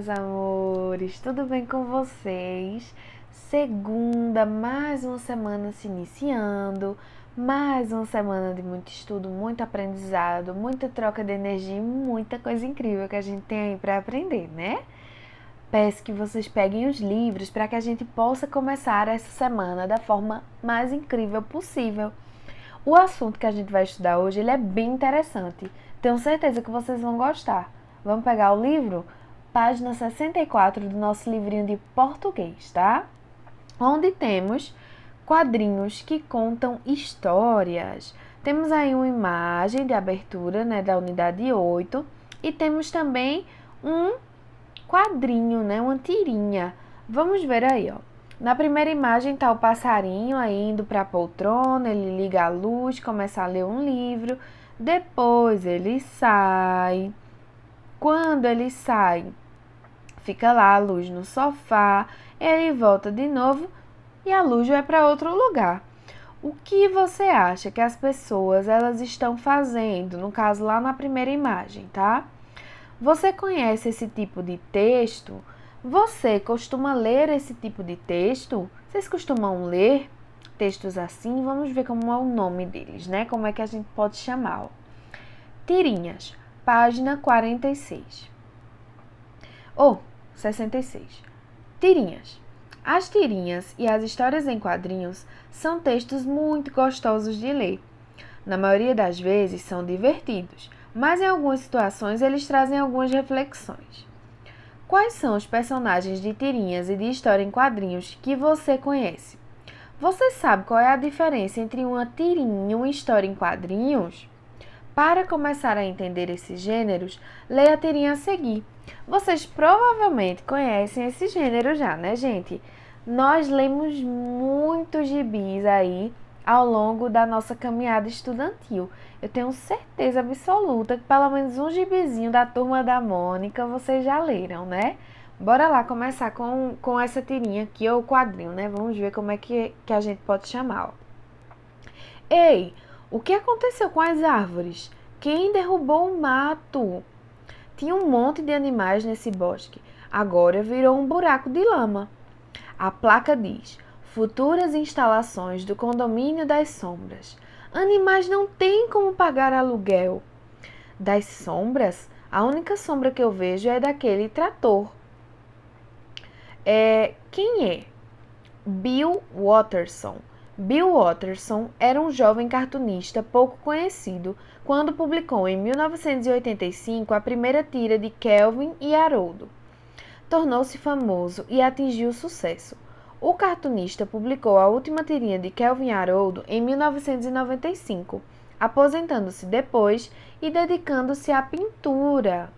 meus amores, tudo bem com vocês? Segunda, mais uma semana se iniciando, mais uma semana de muito estudo, muito aprendizado, muita troca de energia e muita coisa incrível que a gente tem aí para aprender, né? Peço que vocês peguem os livros para que a gente possa começar essa semana da forma mais incrível possível. O assunto que a gente vai estudar hoje, ele é bem interessante. Tenho certeza que vocês vão gostar. Vamos pegar o livro? Página 64 do nosso livrinho de português, tá? Onde temos quadrinhos que contam histórias. Temos aí uma imagem de abertura, né, da unidade 8 e temos também um quadrinho, né, uma tirinha. Vamos ver aí, ó. Na primeira imagem está o passarinho aí indo para a poltrona, ele liga a luz, começa a ler um livro, depois ele sai. Quando ele sai, fica lá a luz no sofá, ele volta de novo e a luz vai para outro lugar. O que você acha que as pessoas elas estão fazendo? No caso lá na primeira imagem, tá? Você conhece esse tipo de texto? Você costuma ler esse tipo de texto? Vocês costumam ler textos assim? Vamos ver como é o nome deles, né? Como é que a gente pode chamar? Ó. Tirinhas, página 46. Ou 66. Tirinhas. As tirinhas e as histórias em quadrinhos são textos muito gostosos de ler. Na maioria das vezes são divertidos, mas em algumas situações eles trazem algumas reflexões. Quais são os personagens de tirinhas e de história em quadrinhos que você conhece? Você sabe qual é a diferença entre uma tirinha e uma história em quadrinhos? Para começar a entender esses gêneros, leia a tirinha a seguir. Vocês provavelmente conhecem esse gênero já, né, gente? Nós lemos muitos gibis aí ao longo da nossa caminhada estudantil. Eu tenho certeza absoluta que pelo menos um gibizinho da Turma da Mônica vocês já leram, né? Bora lá começar com essa tirinha aqui, ou quadrinho, né? Vamos ver como é que a gente pode chamar. Ó. Ei, o que aconteceu com as árvores? Quem derrubou o mato? Tinha um monte de animais nesse bosque. Agora virou um buraco de lama. A placa diz: futuras instalações do condomínio das sombras. Animais não têm como pagar aluguel. Das sombras, a única sombra que eu vejo é daquele trator. Quem é? Bill Watterson. Bill Watterson era um jovem cartunista pouco conhecido quando publicou em 1985 a primeira tira de Kelvin e Haroldo. Tornou-se famoso e atingiu sucesso. O cartunista publicou a última tirinha de Kelvin e Haroldo em 1995, aposentando-se depois e dedicando-se à pintura.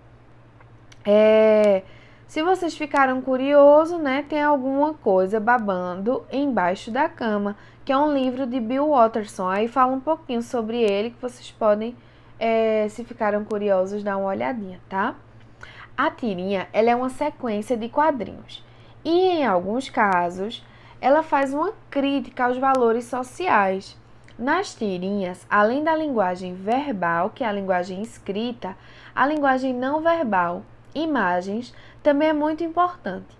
Se vocês ficaram curiosos, né, tem alguma coisa babando embaixo da cama, que é um livro de Bill Watterson. Aí fala um pouquinho sobre ele, que vocês podem, se ficaram curiosos, dar uma olhadinha, tá? A tirinha, ela é uma sequência de quadrinhos. E, em alguns casos, ela faz uma crítica aos valores sociais. Nas tirinhas, além da linguagem verbal, que é a linguagem escrita, a linguagem não verbal, imagens, também é muito importante.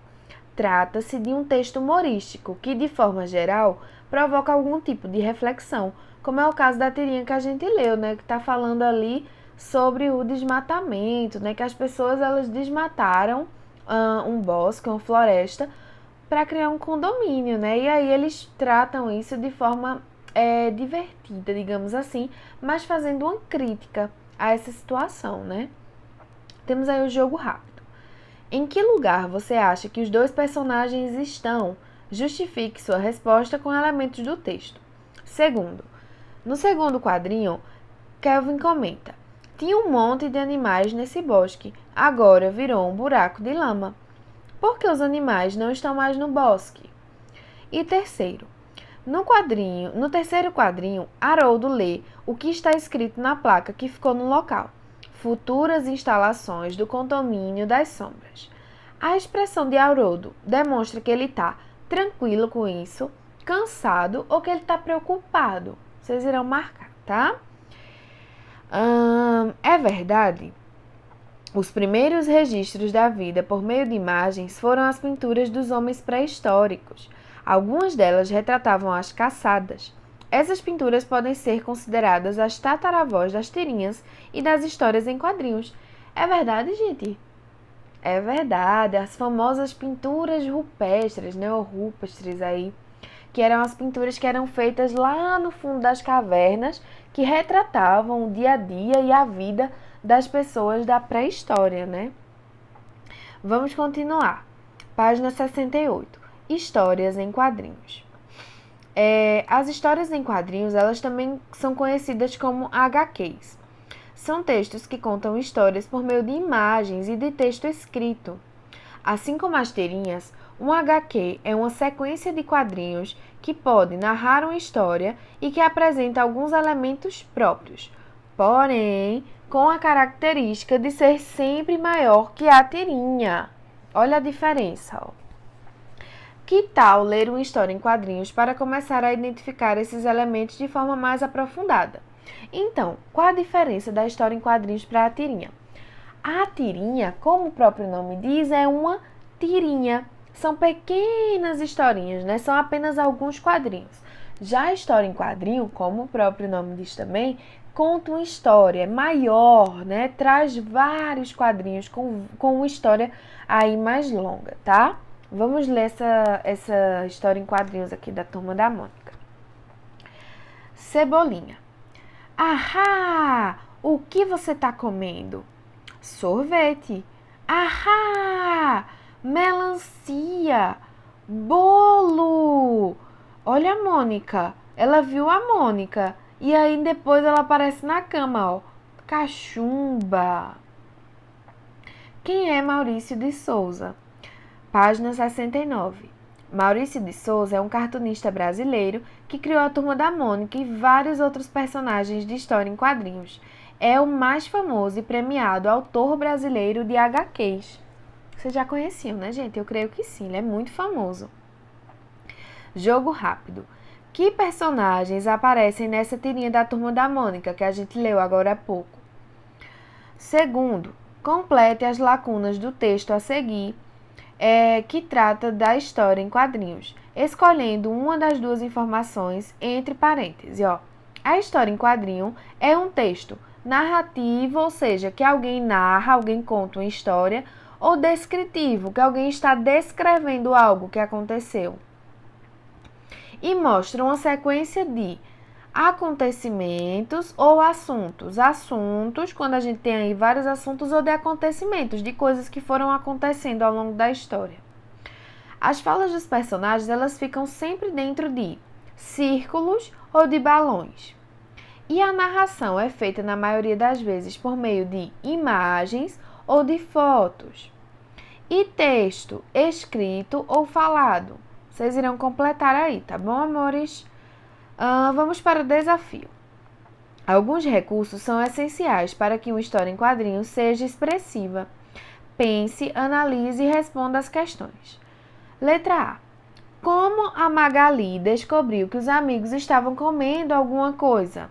Trata-se de um texto humorístico que, de forma geral, provoca algum tipo de reflexão, como é o caso da tirinha que a gente leu, né, que está falando ali sobre o desmatamento, né, que as pessoas elas desmataram um bosque, uma floresta, para criar um condomínio, né, e aí eles tratam isso de forma divertida, digamos assim, mas fazendo uma crítica a essa situação, né. Temos aí o jogo rápido. Em que lugar você acha que os dois personagens estão? Justifique sua resposta com elementos do texto. Segundo, no segundo quadrinho, Kelvin comenta: tinha um monte de animais nesse bosque, agora virou um buraco de lama. Por que os animais não estão mais no bosque? E terceiro, no terceiro quadrinho, Haroldo lê o que está escrito na placa que ficou no local: futuras instalações do condomínio das sombras. A expressão de Haroldo demonstra que ele está tranquilo com isso, cansado ou que ele está preocupado. Vocês irão marcar, tá? É verdade Os primeiros registros da vida por meio de imagens foram as pinturas dos homens pré-históricos. Algumas delas retratavam as caçadas. Essas pinturas podem ser consideradas as tataravós das tirinhas e das histórias em quadrinhos. É verdade, gente? É verdade, as famosas pinturas rupestres, né, ou rupestres aí, que eram as pinturas que eram feitas lá no fundo das cavernas, que retratavam o dia a dia e a vida das pessoas da pré-história, né? Vamos continuar. Página 68. Histórias em quadrinhos. As histórias em quadrinhos, elas também são conhecidas como HQs. São textos que contam histórias por meio de imagens e de texto escrito. Assim como as tirinhas, um HQ é uma sequência de quadrinhos que pode narrar uma história e que apresenta alguns elementos próprios, porém com a característica de ser sempre maior que a tirinha. Olha a diferença, ó. Que tal ler uma história em quadrinhos para começar a identificar esses elementos de forma mais aprofundada? Então, qual a diferença da história em quadrinhos para a tirinha? A tirinha, como o próprio nome diz, é uma tirinha. São pequenas historinhas, né? São apenas alguns quadrinhos. Já a história em quadrinho, como o próprio nome diz também, conta uma história maior, né? Traz vários quadrinhos com uma história aí mais longa, tá? Vamos ler essa história em quadrinhos aqui da Turma da Mônica. Cebolinha. Ahá! O que você tá comendo? Sorvete. Ahá! Melancia. Bolo. Olha a Mônica. Ela viu a Mônica. E aí depois ela aparece na cama, ó. Cachumba. Quem é Maurício de Souza? Página 69. Maurício de Souza é um cartunista brasileiro que criou a Turma da Mônica e vários outros personagens de história em quadrinhos. É o mais famoso e premiado autor brasileiro de HQs. Vocês já conheciam, né, gente? Eu creio que sim, ele é muito famoso. Jogo rápido. Que personagens aparecem nessa tirinha da Turma da Mônica que a gente leu agora há pouco? Segundo, complete as lacunas do texto a seguir, que trata da história em quadrinhos, escolhendo uma das duas informações entre parênteses. Ó. A história em quadrinho é um texto narrativo, ou seja, que alguém narra, alguém conta uma história, ou descritivo, que alguém está descrevendo algo que aconteceu. E mostra uma sequência de acontecimentos ou assuntos. Assuntos, quando a gente tem aí vários assuntos, ou de acontecimentos, de coisas que foram acontecendo ao longo da história. As falas dos personagens, elas ficam sempre dentro de círculos ou de balões. E a narração é feita, na maioria das vezes, por meio de imagens ou de fotos. E texto escrito ou falado. Vocês irão completar aí, tá bom, amores? Vamos para o desafio. Alguns recursos são essenciais para que uma história em quadrinhos seja expressiva. Pense, analise e responda as questões. Letra A. Como a Magali descobriu que os amigos estavam comendo alguma coisa?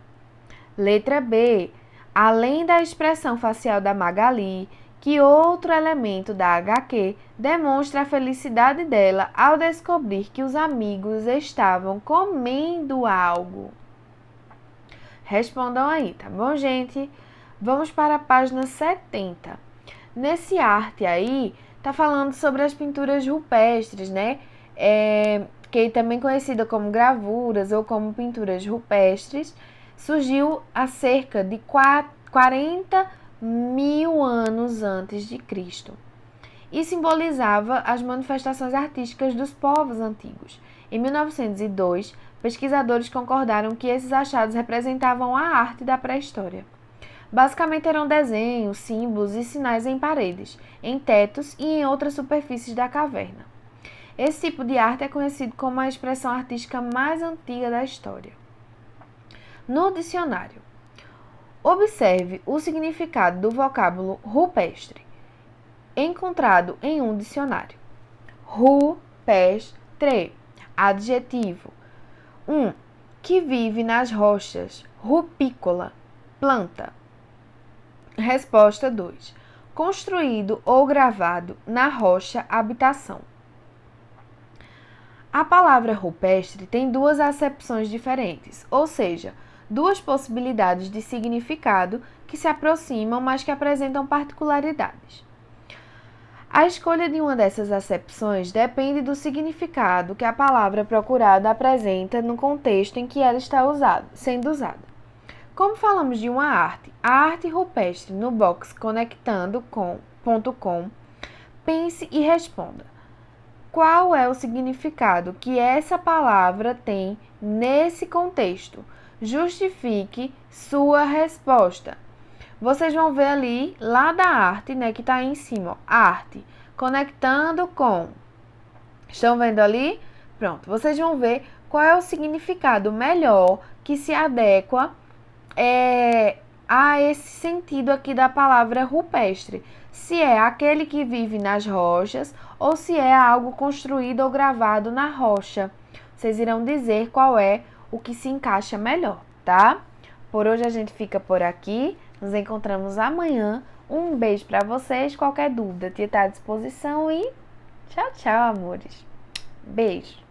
Letra B. Além da expressão facial da Magali, que outro elemento da HQ demonstra a felicidade dela ao descobrir que os amigos estavam comendo algo? Respondam aí, tá bom, gente? Vamos para a página 70. Nesse arte aí, tá falando sobre as pinturas rupestres, né? Que também conhecida como gravuras ou como pinturas rupestres, surgiu há cerca de 40.000 anos antes de Cristo e simbolizava as manifestações artísticas dos povos antigos. Em 1902, pesquisadores concordaram que esses achados representavam a arte da pré-história. Basicamente eram desenhos, símbolos e sinais em paredes, em tetos e em outras superfícies da caverna. Esse tipo de arte é conhecido como a expressão artística mais antiga da história. No dicionário, observe o significado do vocábulo rupestre, encontrado em um dicionário. Rupestre, adjetivo. 1. Que vive nas rochas. Rupícola, planta. Resposta 2. construído ou gravado na rocha habitação. A palavra rupestre tem duas acepções diferentes, ou seja, duas possibilidades de significado que se aproximam, mas que apresentam particularidades. A escolha de uma dessas acepções depende do significado que a palavra procurada apresenta no contexto em que ela está sendo usada. Como falamos de uma arte, a arte rupestre no box conectando.com, pense e responda. Qual é o significado que essa palavra tem nesse contexto? Justifique sua resposta. Vocês vão ver ali, lá da arte, né, que está aí em cima, ó, arte, conectando com. Estão vendo ali? Pronto, vocês vão ver qual é o significado melhor que se adequa a esse sentido aqui da palavra rupestre. Se é aquele que vive nas rochas ou se é algo construído ou gravado na rocha. Vocês irão dizer qual é o que se encaixa melhor, tá? Por hoje a gente fica por aqui. Nos encontramos amanhã. Um beijo para vocês. Qualquer dúvida, tia está à disposição e tchau, tchau, amores. Beijo.